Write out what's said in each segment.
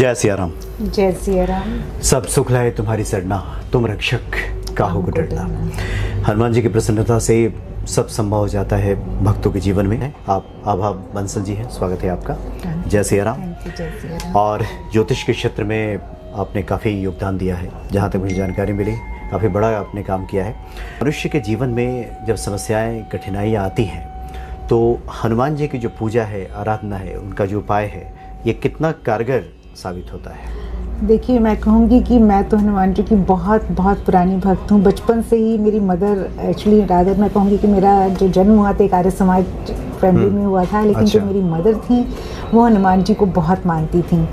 जय सिया राम। जय सिया राम। सब सुख लाए तुम्हारी सरना, तुम रक्षक काहू को डरना। हनुमान जी की प्रसन्नता से सब संभव हो जाता है भक्तों के जीवन में। आप आभा बंसल जी हैं, स्वागत है आपका। जय सिया राम। और ज्योतिष के क्षेत्र में आपने काफ़ी योगदान दिया है, जहाँ तक मुझे जानकारी मिली काफ़ी बड़ा आपने काम किया है। मनुष्य के जीवन में जब समस्याएं कठिनाइयाँ आती हैं तो हनुमान जी की जो पूजा है, आराधना है, उनका जो उपाय है, ये कितना कारगर साबित होता है? देखिए, मैं कहूँगी कि मैं तो हनुमान जी की बहुत पुरानी भक्त हूँ। बचपन से ही मेरी मदर, एक्चुअली रादर मैं कहूँगी कि मेरा जो जन्म हुआ था एक आर्य समाज फैमिली में हुआ था, लेकिन जो मेरी मदर थी वो हनुमान जी को बहुत मानती थी।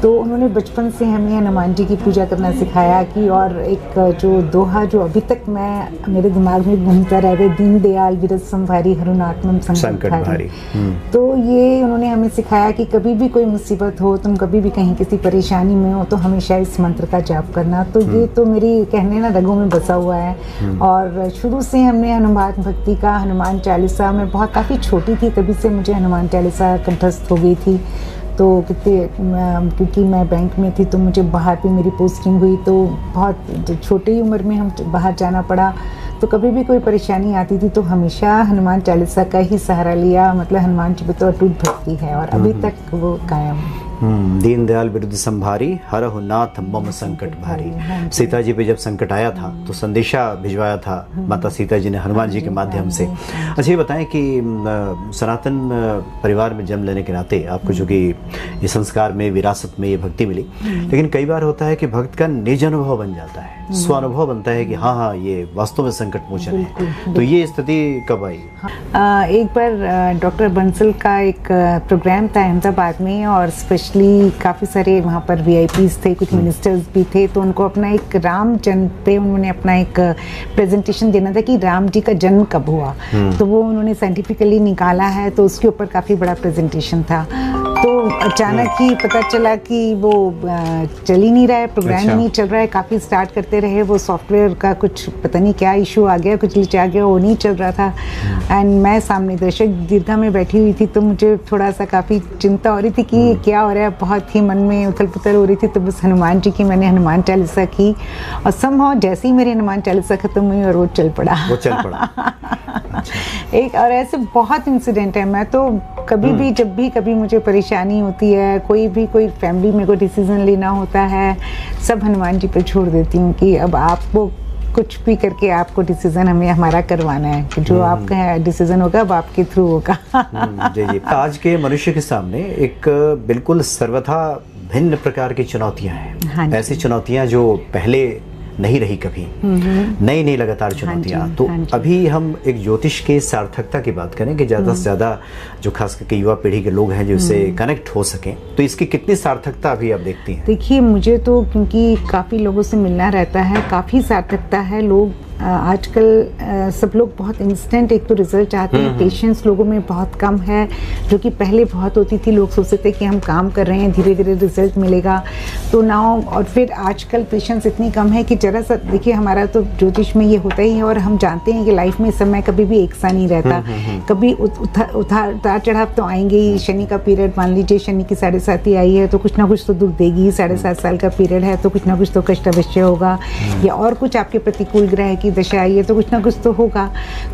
तो उन्होंने बचपन से हमें हनुमान जी की पूजा करना सिखाया कि, और एक जो दोहा जो अभी तक मेरे दिमाग में घूमता रह गया, दीन दयाल विरज संभारी हरुनात्मम संकट भारी। तो ये उन्होंने हमें सिखाया कि कभी भी कोई मुसीबत हो, तुम कभी भी कहीं किसी परेशानी में हो तो हमेशा इस मंत्र का जाप करना। तो ये तो मेरी कहने ना रगों में बसा हुआ है। और शुरू से हमने हनुमान भक्ति का, हनुमान चालीसा, मैं काफ़ी छोटी थी तभी से मुझे हनुमान चालीसा कंठस्थ हो गई थी। तो क्योंकि मैं बैंक में थी तो मुझे बाहर भी मेरी पोस्टिंग हुई, तो बहुत छोटी ही उम्र में हम बाहर जाना पड़ा। तो कभी भी कोई परेशानी आती थी तो हमेशा हनुमान चालीसा का ही सहारा लिया। मतलब हनुमान जी पे तो अटूट भक्ति है और अभी तक वो कायम। दीन दयाल विरुद्ध संभारी हरहु नाथ मम संकट भारी। सीता जी पे जब संकट आया था तो संदेशा भिजवाया था माता सीता जी ने हनुमान जी के माध्यम से। अच्छा, ये बताएं कि सनातन परिवार में जन्म लेने के नाते आपको जो कि ये संस्कार में, विरासत में ये भक्ति मिली, लेकिन कई बार होता है कि भक्त का निज अनुभव बन जाता है, स्वानुभव बनता है कि हाँ ये वास्तव में संकट मोचन है। तो ये स्थिति कब आई? एक बार डॉक्टर बंसल का एक प्रोग्राम था अहमदाबाद में, और स्पेशली काफ़ी सारे वहाँ पर VIPs थे, कुछ मिनिस्टर्स भी थे। तो उनको अपना एक राम जन्म पे उन्होंने अपना एक प्रेजेंटेशन देना था कि राम जी का जन्म कब हुआ। तो वो उन्होंने साइंटिफिकली निकाला है, तो उसके ऊपर काफ़ी बड़ा प्रेजेंटेशन था। तो अचानक ही पता चला कि वो चल ही नहीं रहा है, प्रोग्राम ही नहीं चल रहा है। काफ़ी स्टार्ट करते रहे, वो सॉफ्टवेयर का कुछ पता नहीं क्या इशू आ गया, कुछ ग्लिच आ गया, वो नहीं चल रहा था। एंड मैं सामने दर्शक दीर्घा में बैठी हुई थी, तो मुझे थोड़ा सा काफ़ी चिंता हो रही थी कि क्या हो रहा है, बहुत ही मन में उथल पुथल हो रही थी। तो बस हनुमान जी की मैंने हनुमान चालीसा की, और समहाउ जैसे ही मेरी हनुमान चालीसा खत्म हुई और वो चल पड़ा। एक और ऐसे बहुत इंसिडेंट है। मैं तो कभी भी, जब भी कभी मुझे परेशानी होती है, कोई फैमिली में कोई डिसीजन लेना होता है, सब हनुमान जी पे छोड़ देती हूँ कि अब आपको कुछ भी करके आपको डिसीजन हमारा करवाना है, कि जो आपका डिसीजन होगा वो आपके थ्रू होगा। जी। आज के मनुष्य के सामने एक बिल्कुल सर्वथा भिन्न प्रकार की चुनौतियां हैं। ऐसी चुनौतियां जो पहले नहीं रही कभी, नई लगातार चुनौतियां। तो अभी हम एक ज्योतिष के सार्थकता की बात करें कि ज़्यादा से ज़्यादा जो खास करके युवा पीढ़ी के लोग हैं जो इससे कनेक्ट हो सकें, तो इसकी कितनी सार्थकता अभी आप देखती हैं? देखिए, मुझे तो क्योंकि काफ़ी लोगों से मिलना रहता है, काफ़ी सार्थकता है। लोग आजकल सब लोग बहुत इंस्टेंट एक तो रिजल्ट चाहते हैं। पेशेंस लोगों में बहुत कम है, जो कि पहले बहुत होती थी। लोग सोचते थे कि हम काम कर रहे हैं, धीरे धीरे रिजल्ट मिलेगा। तो नाउ, और फिर आजकल पेशेंस इतनी कम है कि जरा सा देखिए, हमारा तो ज्योतिष में ये होता ही है, और हम जानते हैं कि लाइफ में समय कभी भी एक सा नहीं रहता। कभी उतार चढ़ाव तो आएंगे ही। शनि का पीरियड, मान लीजिए शनि की 7.5 आई है तो कुछ ना कुछ तो दुख देगी। 7.5 साल का पीरियड है तो कुछ ना कुछ तो कष्ट अवश्य होगा, या और कुछ आपके प्रतिकूल ग्रह की दशा आई है तो कुछ ना कुछ तो होगा।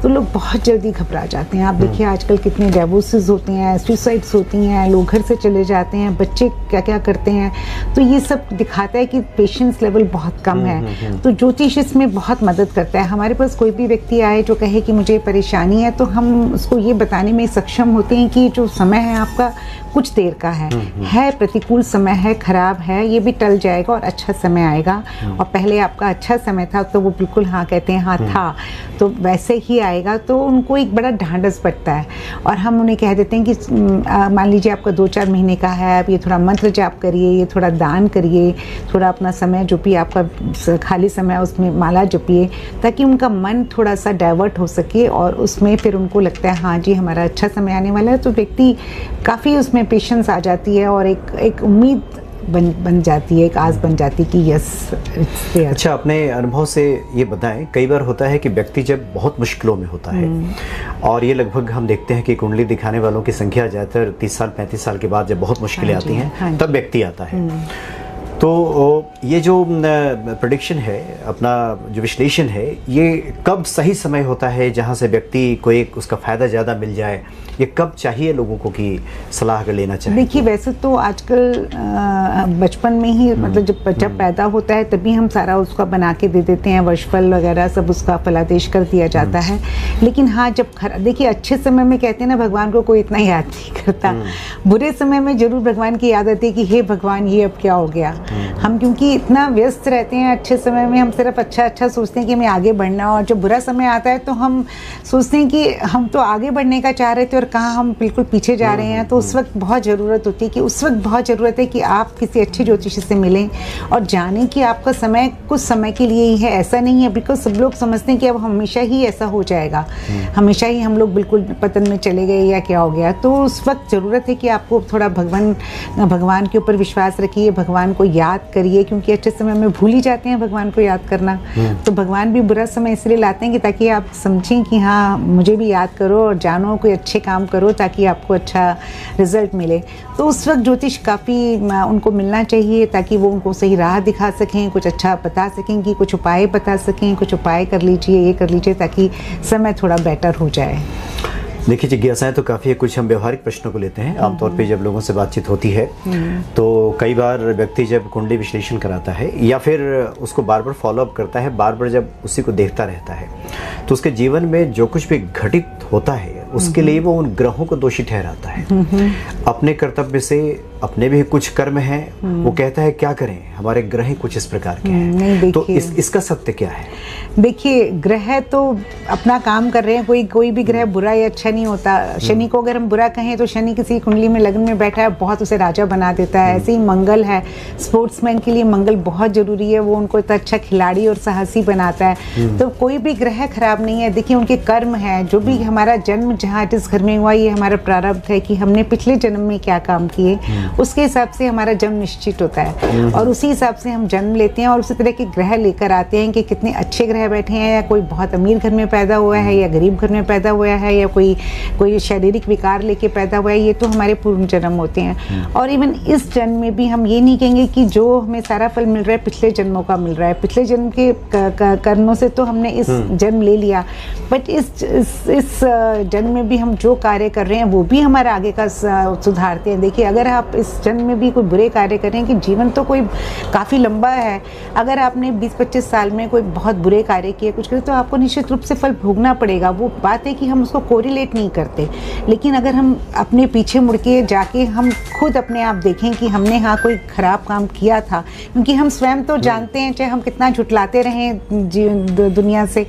तो लोग बहुत जल्दी घबरा जाते हैं। आप देखिए आजकल कितने डाइवोर्सेस होते हैं, सुसाइड्स होती हैं, लोग घर से चले जाते हैं, बच्चे क्या क्या करते हैं। तो ये सब दिखाता है कि पेशेंस लेवल बहुत कम है। तो ज्योतिष इसमें बहुत मदद करता है। हमारे पास कोई भी व्यक्ति आए जो कहे कि मुझे परेशानी है, तो हम उसको ये बताने में सक्षम होते हैं कि जो समय है आपका कुछ देर का है प्रतिकूल समय है, खराब है, ये भी टल जाएगा और अच्छा समय आएगा। और पहले आपका अच्छा समय था तो वो बिल्कुल हाँ कहते हैं, हाँ था, तो वैसे ही आएगा। तो उनको एक बड़ा ढांढस बढ़ता है। और हम उन्हें कह देते हैं कि मान लीजिए आपका 2-4 महीने का है, आप ये थोड़ा मंत्र जाप करिए, ये थोड़ा दान करिए, थोड़ा अपना समय जो भी आपका खाली समय है उसमें माला जपिए, ताकि उनका मन थोड़ा सा डाइवर्ट हो सके, और उसमें फिर उनको लगता है हाँ जी हमारा अच्छा समय आने वाला है। तो व्यक्ति काफ़ी उसमें पेशेंस आ जाती है, और एक उम्मीद बन जाती है, एक आस बन जाती है कि यस इट्स देयर। अच्छा, अपने अनुभव से ये बताएं, कई बार होता है कि व्यक्ति जब बहुत मुश्किलों में होता है और ये लगभग हम देखते हैं कि कुंडली दिखाने वालों की संख्या ज़्यादातर 30 साल 35 साल के बाद जब बहुत मुश्किलें आती हैं तब व्यक्ति आता है। तो ये जो प्रेडिक्शन है, अपना जो विश्लेषण है, ये कब सही समय होता है जहाँ से व्यक्ति को एक उसका फ़ायदा ज़्यादा मिल जाए? ये कब चाहिए लोगों को कि सलाह अगर लेना चाहिए? देखिए, वैसे तो आजकल बचपन में ही मतलब जब बच्चा पैदा होता है तभी हम सारा उसका बना के दे देते हैं, वर्षफल वगैरह सब उसका फलादेश कर दिया जाता है। लेकिन हाँ, जब देखिए अच्छे समय में कहते हैं ना भगवान को कोई इतना याद नहीं करता, बुरे समय में जरूर भगवान की याद आती है कि हे भगवान ये अब क्या हो गया। हम क्योंकि इतना व्यस्त रहते हैं, अच्छे समय में हम सिर्फ अच्छा सोचते हैं कि हमें आगे बढ़ना, और जब बुरा समय आता है तो हम सोचते हैं कि हम तो आगे बढ़ने का चाह रहे थे और कहाँ हम बिल्कुल पीछे जा रहे हैं। तो उस वक्त बहुत ज़रूरत होती है कि उस वक्त बहुत ज़रूरत है कि आप किसी अच्छे ज्योतिषी से मिलें और जानें कि आपका समय कुछ समय के लिए ही है, ऐसा नहीं है। बिल्कुल सब लोग समझते हैं कि अब हमेशा ही ऐसा हो जाएगा, हमेशा ही हम लोग बिल्कुल पतन में चले गए या क्या हो गया। तो उस वक्त ज़रूरत है कि आपको थोड़ा भगवान के ऊपर विश्वास रखिए, भगवान को याद करिए, क्योंकि अच्छे समय में भूल ही जाते हैं भगवान को याद करना। तो भगवान भी बुरा समय इसलिए लाते हैं कि ताकि आप समझें कि हाँ मुझे भी याद करो और जानो, कोई अच्छे काम करो ताकि आपको अच्छा रिजल्ट मिले। तो उस वक्त ज्योतिष काफ़ी उनको मिलना चाहिए ताकि वो उनको सही राह दिखा सकें, कुछ अच्छा बता सकें, कि कुछ उपाय बता सकें, कुछ उपाय कर लीजिए, ये कर लीजिए ताकि समय थोड़ा बेटर हो जाए। देखिए, जिज्ञासाएं तो काफ़ी है, कुछ हम व्यवहारिक प्रश्नों को लेते हैं। आमतौर पे जब लोगों से बातचीत होती है तो कई बार व्यक्ति जब कुंडली विश्लेषण कराता है या फिर उसको बार बार फॉलोअप करता है, बार बार जब उसी को देखता रहता है, तो उसके जीवन में जो कुछ भी घटित होता है उसके लिए वो उन ग्रहों को दोषी ठहराता है। अपने कर्तव्य से अपने भी कुछ कर्म हैं, वो कहता है क्या करें, हमारे ग्रह ही कुछ इस प्रकार के हैं। तो इसका सत्य क्या है? देखिए, ग्रह तो अपना काम कर रहे हैं, कोई भी ग्रह बुरा या अच्छा नहीं होता। शनि को अगर हम बुरा कहें तो शनि किसी कुंडली में लग्न में बैठा है, बहुत उसे राजा बना देता है। ऐसे ही मंगल है, स्पोर्ट्समैन के लिए मंगल बहुत जरूरी है, वो उनको इतना अच्छा खिलाड़ी और साहसी बनाता है। तो कोई भी ग्रह खराब नहीं है। देखिए, उनके कर्म है, जो भी हमारा जन्म जहाँ जिस घर में हुआ, ये हमारा प्रारब्ध है कि हमने पिछले जन्म में क्या काम किए, उसके हिसाब से हमारा जन्म निश्चित होता है और उसी हिसाब से हम जन्म लेते हैं। और उसी तरह के ग्रह लेकर आते हैं कि कितने अच्छे ग्रह बैठे हैं, या कोई बहुत अमीर घर में पैदा हुआ है या गरीब घर में पैदा हुआ है, या कोई शारीरिक विकार लेके पैदा हुआ है, ये तो हमारे पूर्व जन्म होते हैं। और इवन इस जन्म में भी हम ये नहीं कहेंगे कि जो हमें सारा फल मिल रहा है पिछले जन्मों का मिल रहा है, पिछले जन्म के कर्मों से तो हमने इस जन्म ले लिया, बट इस जन्म में भी हम जो कार्य कर रहे हैं वो भी हमारा आगे का सुधारते हैं। देखिए, अगर आप इस जन्म में भी कोई बुरे कार्य कर रहे हैं, कि जीवन तो कोई काफ़ी लंबा है, अगर आपने 20-25 साल में कोई बहुत बुरे कार्य किए, कुछ करे, तो आपको निश्चित रूप से फल भोगना पड़ेगा। वो बात है कि हम उसको कोरिलेट नहीं करते, लेकिन अगर हम अपने पीछे मुड़ के जाके हम खुद अपने आप देखें कि हमने हाँ कोई खराब काम किया था, क्योंकि हम स्वयं तो जानते हैं, चाहे हम कितना झुटलाते रहें दुनिया से,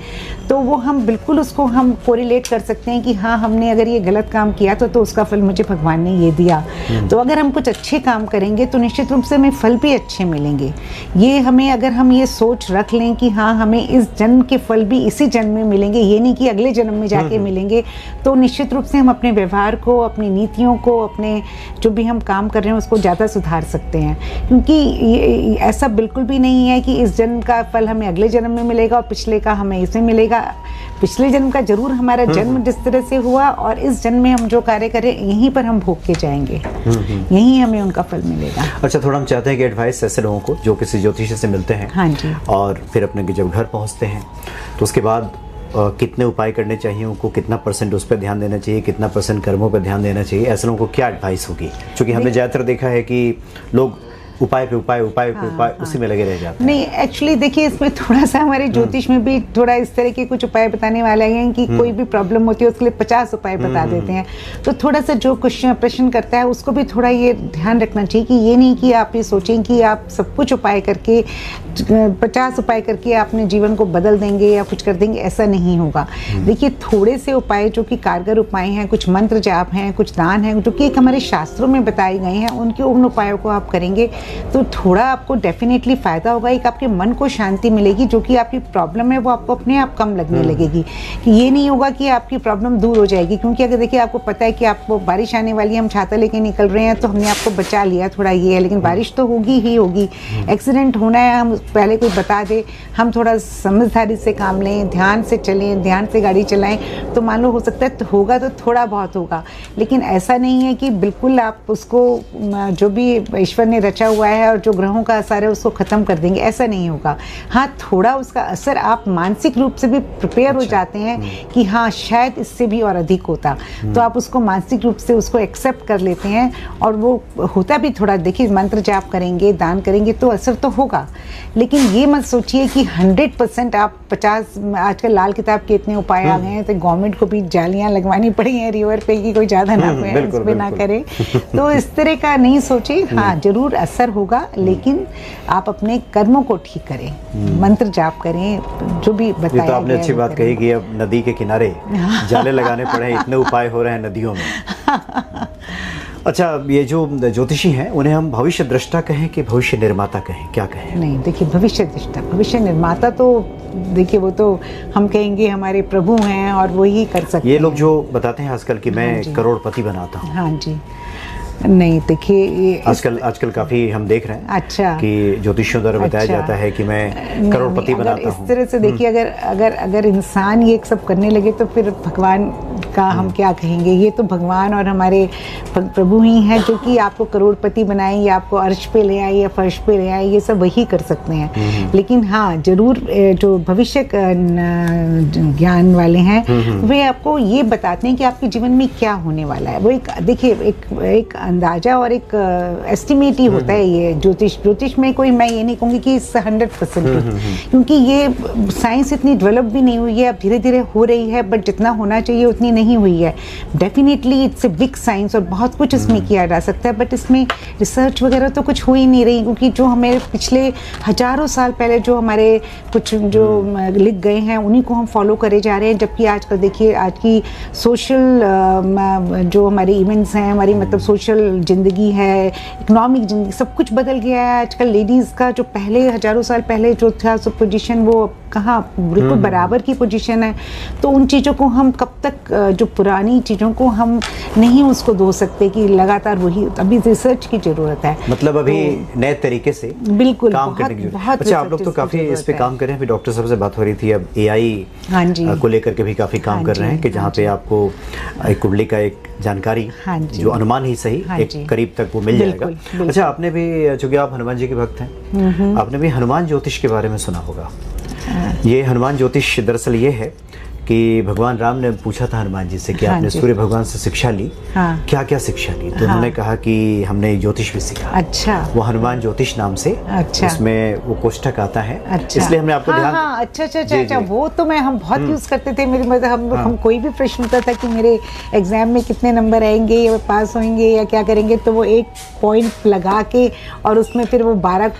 तो वो हम बिल्कुल उसको हम कोरिलेट कर सकते हैं कि हाँ हमने अगर ये गलत काम किया तो उसका फल मुझे भगवान ने ये दिया। तो अगर हम कुछ अच्छे काम करेंगे तो निश्चित रूप से हमें फल भी अच्छे मिलेंगे। ये हमें, अगर हम ये सोच रख लें कि हाँ हमें इस जन्म के फल भी इसी जन्म में मिलेंगे, ये नहीं कि अगले जन्म में जाके मिलेंगे, तो निश्चित रूप से हम अपने व्यवहार को, अपनी नीतियों को, अपने जो भी हम काम कर रहे हैं उसको ज़्यादा सुधार सकते हैं। क्योंकि ऐसा बिल्कुल भी नहीं है कि इस जन्म का फल हमें अगले जन्म में मिलेगा और पिछले का हमें इसमें मिलेगा। पिछले जन्म का जरूर हमारा जन्म जिस तरह से हुआ और इस जन्म में हम जो कार्य करें यहीं पर हम भोग के जाएंगे, यहीं हमें उनका फल मिलेगा। अच्छा, थोड़ा हम चाहते हैं कि एडवाइस ऐसे लोगों को जो किसी ज्योतिषी से मिलते हैं, हाँ जी, और फिर अपने जब घर पहुंचते हैं तो उसके बाद कितने उपाय करने चाहिए, उनको कितना % उस पर ध्यान देना चाहिए, कितना % कर्मों पर ध्यान देना चाहिए, ऐसे लोगों को क्या एडवाइस होगी? क्योंकि हमने ज़्यादातर देखा है कि लोग उपाय पे उपाय उसी में लगे रह जाते हैं। नहीं, एक्चुअली देखिए, इसमें थोड़ा सा हमारे ज्योतिष में भी थोड़ा इस तरह के कुछ उपाय बताने वाले हैं कि कोई भी प्रॉब्लम होती है उसके लिए 50 उपाय बता देते हैं। तो थोड़ा सा जो प्रश्न करता है उसको भी थोड़ा ये ध्यान रखना चाहिए कि ये नहीं कि आप ये सोचें कि आप सब कुछ उपाय करके 50 उपाय करके अपने जीवन को बदल देंगे या कुछ कर देंगे, ऐसा नहीं होगा। देखिए, थोड़े से उपाय जो कि कारगर उपाय हैं, कुछ मंत्र जाप हैं, कुछ दान हैं, जो कि एक हमारे शास्त्रों में बताए गए हैं, उन उपायों को आप करेंगे तो थोड़ा आपको डेफिनेटली फ़ायदा होगा। एक आपके मन को शांति मिलेगी, जो कि आपकी प्रॉब्लम है वो आपको अपने आप कम लगने लगेगी। ये नहीं होगा कि आपकी प्रॉब्लम दूर हो जाएगी, क्योंकि अगर देखिए आपको पता है कि आपको बारिश आने वाली है, हम छाता लेके निकल रहे हैं तो हमने आपको बचा लिया, थोड़ा ये है, लेकिन बारिश तो होगी ही होगी। एक्सीडेंट होना है, हम पहले कोई बता दे, हम थोड़ा समझदारी से काम लें, ध्यान से चलें, ध्यान से गाड़ी चलाएं, तो मान लो हो सकता है तो होगा तो थोड़ा बहुत होगा। लेकिन ऐसा नहीं है कि बिल्कुल आप उसको जो भी ईश्वर ने रचा हुआ है और जो ग्रहों का असर है उसको ख़त्म कर देंगे, ऐसा नहीं होगा। हाँ, थोड़ा उसका असर आप मानसिक रूप से भी प्रिपेयर हो जाते हैं कि हाँ शायद इससे भी और अधिक होता, तो आप उसको मानसिक रूप से उसको एक्सेप्ट कर लेते हैं और वो होता भी थोड़ा। देखिए, मंत्र जाप करेंगे, दान करेंगे तो असर तो होगा, लेकिन ये मत सोचिए कि 100% आप 50, आजकल लाल किताब के इतने उपाय आ गए हैं तो गवर्नमेंट को भी जालियां लगवानी पड़ी हैं रिवर पे कि कोई ज़्यादा ना उस पे ना करे, तो इस तरह का नहीं सोचे। हाँ, जरूर असर होगा, लेकिन आप अपने कर्मों को ठीक करें, मंत्र जाप करें, जो भी बताया। ये तो आपने अच्छी बात कही कि अब नदी के किनारे जाले लगाने पड़े हैं, इतने उपाय हो रहे हैं नदियों में। अच्छा, ये जो ज्योतिषी हैं उन्हें हम भविष्य दृष्टा कहें कि भविष्य निर्माता कहें, क्या कहें? नहीं, देखिए, भविष्य दृष्टा, भविष्य निर्माता तो देखिए वो तो हम कहेंगे हमारे प्रभु हैं और वो ही कर सकते हैं। ये लोग जो बताते हैं आजकल कि मैं करोड़पति बनाता हूँ। हाँ जी, नहीं देखिए, ये आजकल काफी हम देख रहे हैं अच्छा कि ज्योतिषियों द्वारा बताया जाता है कि मैं करोड़पति बनाता हूँ। इस तरह से देखिए, अगर इंसान ये सब करने लगे तो फिर भगवान का हम क्या कहेंगे। ये तो भगवान और हमारे प्रभु ही हैं जो कि आपको करोड़पति बनाए या आपको अर्श पे ले आए या फर्श पे ले आए, ये सब वही कर सकते हैं। लेकिन हाँ, जरूर जो भविष्य ज्ञान वाले हैं वे आपको ये बताते हैं कि आपके जीवन में क्या होने वाला है। वो एक देखिए, एक अंदाजा और एक एस्टिमेट ही होता है ये ज्योतिष में। कोई, मैं ये नहीं कहूँगी कि 100%, क्योंकि ये साइंस इतनी डेवलप भी नहीं हुई है, अब धीरे धीरे हो रही है, बट जितना होना चाहिए उतनी नहीं हुई है। Definitely it's a big science और बहुत कुछ इसमें किया जा सकता है, बट इसमें रिसर्च वगैरह तो कुछ हो ही नहीं रही, क्योंकि जो हमें पिछले हजारों साल पहले जो हमारे कुछ जो लिख गए हैं उन्हीं को हम फॉलो करे जा रहे हैं। जबकि आजकल देखिए, आज की सोशल जो हमारे इवेंट्स हैं, हमारी मतलब सोशल जिंदगी है, इकोनॉमिक जिंदगी, सब कुछ बदल गया है। आजकल लेडीज़ का जो पहले हजारों साल पहले जो था सब पोजीशन, वो कहाँ बिल्कुल बराबर की पोजीशन है। तो उन चीज़ों को हम कब तक, जो पुरानी चीज़ों को हम नहीं उसको धो सकते कि लगातार वही, अभी रिसर्च की ज़रूरत है। मतलब अभी नए तरीके से बिल्कुल काम करने की जरूरत। अच्छा, आप लोग तो काफ़ी इस पे काम कर रहे हैं। अभी डॉक्टर साहब से बात हो रही थी, अब AI को लेकर के भी काफ़ी काम कर रहे हैं कि जहाँ पे आपको एक कुंडली का एक जानकारी, जो अनुमान ही सही, एक करीब तक वो मिल जाएगा। अच्छा, आपने भी, चूंकि आप हनुमान जी के भक्त हैं, आपने भी हनुमान ज्योतिष के बारे में सुना होगा। ये हनुमान ज्योतिष दरअसल ये है कि भगवान राम ने पूछा था हनुमान जी से कि आपने सूर्य भगवान से शिक्षा ली, क्या क्या शिक्षा ली? तो उन्होंने कहा कि हमने ज्योतिष भी सीखा। अच्छा, वो हनुमान ज्योतिष नाम से, अच्छा, उसमें वो कोष्ठक आता है। अच्छा, इसलिए हमने आपको ध्यान। अच्छा, वो तो हम बहुत यूज करते थे। मेरे मतलब हम कोई भी प्रश्न होता था कि मेरे एग्जाम में कितने नंबर आएंगे या पास होंगे या क्या करेंगे, तो वो एक पॉइंट लगा के और उसमें फिर वो 12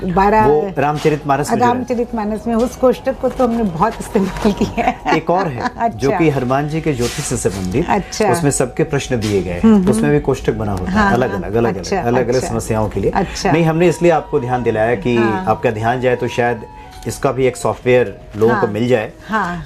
रामचरितमानस में उस कोष्ठक को तो हमने बहुत इस्तेमाल किया है। एक और है जो कि हनुमान जी के ज्योतिष से संबंधित, उसमें सबके प्रश्न दिए गए, उसमें भी कोष्ठक बना होता है, अलग अलग समस्याओं के लिए। नहीं, हमने इसलिए आपको ध्यान दिलाया कि आपका ध्यान जाए तो शायद इसका भी एक सॉफ्टवेयर लोगों को मिल जाए,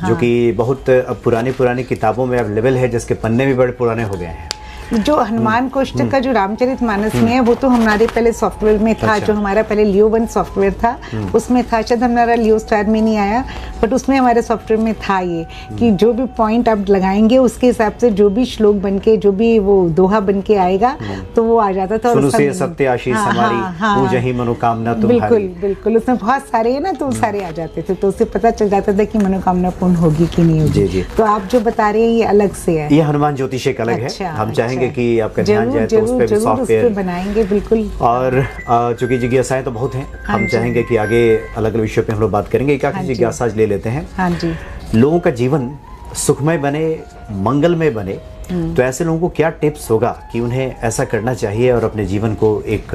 जो कि बहुत अब पुरानी किताबों में अवेलेबल है, जिसके पन्ने भी बड़े पुराने हो गए हैं। जो हनुमान कोष्ठक का जो रामचरितमानस में है, वो तो हमारे पहले सॉफ्टवेयर में था। जो हमारा पहले लियो 1 सॉफ्टवेयर था उसमें था, शायद हमारा लियो स्टार में नहीं आया, बट उसमें हमारे सॉफ्टवेयर में था ये कि जो भी पॉइंट आप लगाएंगे उसके हिसाब से जो भी श्लोक बन के, जो भी वो दोहा बन के आएगा तो वो आ जाता था। सत्य आशीष हमारी, पूजा ही मनोकामना तुम्हारी। बिल्कुल, उसमें बहुत सारे है ना, तो सारे आ जाते थे, तो उससे पता चल जाता था कि मनोकामना पूर्ण होगी कि नहीं होगी। तो आप जो बता रहे हैं ये अलग से है, ये हनुमान ज्योतिष एक अलग है। हम चाहेंगे कि आपका ध्यान जाए तो उस पे भी सॉफ्टवेयर बनाएंगे। बिल्कुल। और चूंकि जिज्ञासाएं तो बहुत हैं, हम चाहेंगे कि आगे अलग अलग विषयों पे हम लोग बात करेंगे। एक आखिरी जिज्ञासा ले लेते हैं। हाँ जी। लोगों का जीवन सुखमय बने, मंगलमय बने, तो ऐसे लोगों को क्या टिप्स होगा कि उन्हें ऐसा करना चाहिए और अपने जीवन को एक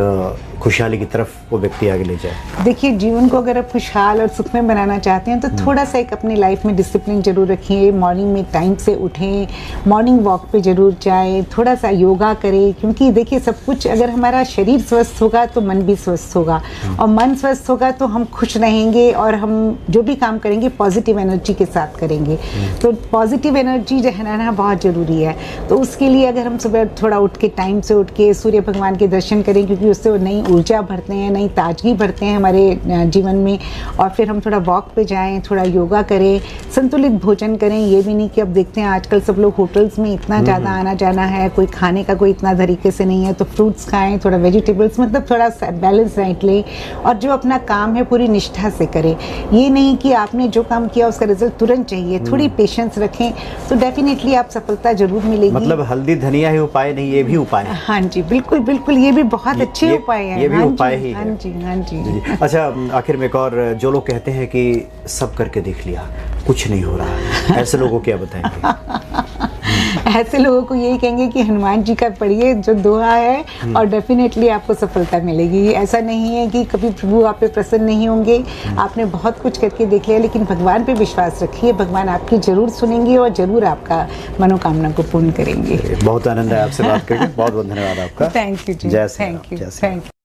खुशहाली की तरफ वो व्यक्ति आगे ले जाए? देखिए, जीवन को अगर आप खुशहाल और सुखमय बनाना चाहते हैं तो थोड़ा सा एक अपनी लाइफ में डिसिप्लिन जरूर रखिए। मॉर्निंग में टाइम से उठें, मॉर्निंग वॉक पे जरूर जाएं, थोड़ा सा योगा करें, क्योंकि देखिए सब कुछ, अगर हमारा शरीर स्वस्थ होगा तो मन भी स्वस्थ होगा, और मन स्वस्थ होगा तो हम खुश रहेंगे और हम जो भी काम करेंगे पॉजिटिव एनर्जी के साथ करेंगे। तो पॉजिटिव एनर्जी रहना बहुत ज़रूरी है। तो उसके लिए अगर हम सुबह थोड़ा उठ के, टाइम से उठ के सूर्य भगवान के दर्शन करें, क्योंकि उससे नई ऊर्जा भरते हैं, नई ताजगी भरते हैं हमारे जीवन में, और फिर हम थोड़ा वॉक पे जाएं, थोड़ा योगा करें, संतुलित भोजन करें। ये भी नहीं कि अब देखते हैं आजकल सब लोग होटल्स में इतना ज़्यादा आना जाना है, कोई खाने का कोई इतना तरीके से नहीं है, तो फ्रूट्स खाएं, थोड़ा वेजिटेबल्स, मतलब थोड़ा बैलेंस डाइट लें, और जो अपना काम है पूरी निष्ठा से करें। ये नहीं कि आपने जो काम किया उसका रिजल्ट तुरंत चाहिए, थोड़ी पेशेंस रखें तो डेफिनेटली आप सफलता जरूर मिलेगी। मतलब हल्दी धनिया ही उपाय नहीं, ये भी उपाय है। हाँ जी, बिल्कुल बिल्कुल, ये भी बहुत अच्छे उपाय हैं। ये भी उपाय ही है। हाँ जी, हाँ जी। जी। अच्छा, आखिर में एक और, जो लोग कहते हैं कि सब करके देख लिया कुछ नहीं हो रहा, ऐसे लोगों को क्या बताएंगे? ऐसे लोगों को यही कहेंगे कि हनुमान जी का पढ़िए जो दोहा है, और डेफिनेटली आपको सफलता मिलेगी। ऐसा नहीं है कि कभी प्रभु आप पे प्रसन्न नहीं होंगे, आपने बहुत कुछ करके देख लिया, लेकिन भगवान पे विश्वास रखिए, भगवान आपकी जरूर सुनेंगे और जरूर आपका मनोकामना को पूर्ण करेंगे। बहुत आनंद है आपसे बात करके, बहुत बहुत धन्यवाद आपका। थैंक यू जी, जय श्री राम, थैंक यू, जय श्री राम। Thank you.